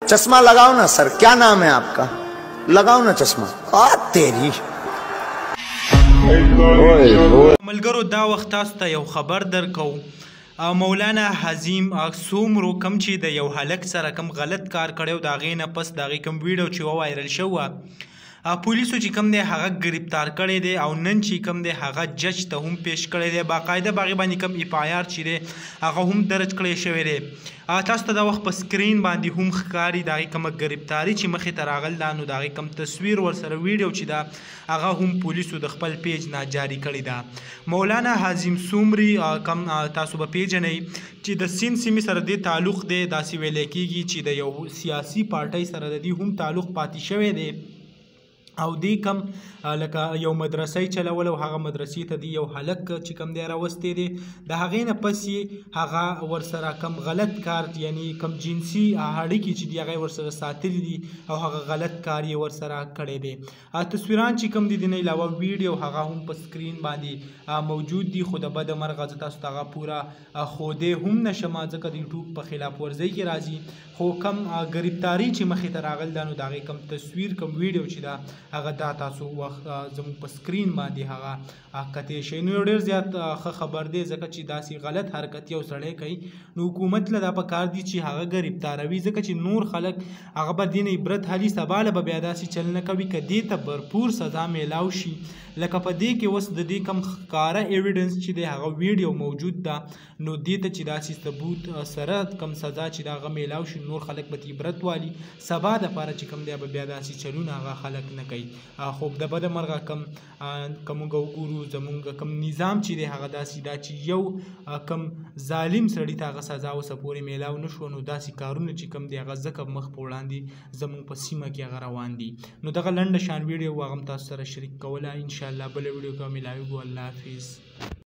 चश्मा लगाओ ना सर, क्या नाम है आपका? लगाओ ना चश्मा। तेरी ملګرو دا وخت تاسو ته یو خبر درکو. مولانا حزیم څومره کم چې د یو هلک سره کم غلط کار کړی و د هغې نه پس د هغې کم ویډیو چې ووایرل شوه پولیسو چې کم دی هغه گرفتار کړی دی او نن چې کم دی هغه جج ته هم پیش کړی دی، باقاعده په هغې باندې کم اف آی آر چې دی هغه هم درج کړی شوی دی. تاسو ته دا وخت په سکرین باندې هم ښکاري د هغې کومه ګرفتاري چې مخې ته راغل ده، نو د هغې کم تصویر ورسره ویډیو چې ده هغه هم پولیسو د خپل پیج نه جاري کړې ده. مولانا حزیم څومري کم تاسو به پیژنئ چې د سیند سیمې سره دې تعلق دی، داسې ویلی کېږي چې د یو سیاسي پارټۍ سره د دې هم تعلق پاتې شوی دی او دې کم لکه یو مدرسه چلول او هغه مدرسې ته دی یو هلک چې کم دی راوستی دی، د هغې نه پس یې هغه ورسره کم غلط کار یعنی کم جنسي اړیکې چې دي هغه ورسره ساتلي دي او هغه غلط کار یې ورسره کړی دی. تصویران چې کم دي د نه علاوه ویډیو هغه هم په سکرین باندې موجود دي، خو د بده مرغه زه تاسو ته هغه پوره ښودی هم نشم ځکه د یوټیوب په خلاف ورزۍ کې راځي، خو کم ګرفتاري چې مخې ته راغل ده نو د هغې کم تصویر کم ویډیو چې ده هغه دا تاسو وخت زموږ په سکرین باندې هغه کتی شي. نو یو ډېر زیات ښه خبر دی ځکه چې داسې غلط حرکت یو سړی کوي نو حکومت له دا پکار دي چې هغه ګرفتاروي، ځکه چې نور خلک هغه به دې نه عبرت حالي سبا له به بیا داسې چل نه کوي که دې ته بھرپور سزا میلاو شي. لکه په دې کې اوس د دې کم ښکاره ایویډنس چې دی هغه ویډیو موجود ده نو دې ته چې داسې ثبوت سره کم سزا چې د هغه میلاو شي نور خلک به عبرت والي، سبا دپاره چې کم دی به بیا داسې چلونه هغه خلک نه کوي. خو د بده مرغه کم موږ وګورو زموږ کم نظام چې دی هغه داسې دا چې یو کم ظالم سړي ته هغه سزا اوسه پورې میلاو نه شو، نو داسې کارونه چې کم دی هغه ځکه مخ په وړاندې زموږ په سیمه کې هغه روان دي. نو دغه لنډه شان ویډیو هغه هم تاسو سره شریک کوله، انشاءالله بله ویډیو کې به میلاویږو. الله حافظ.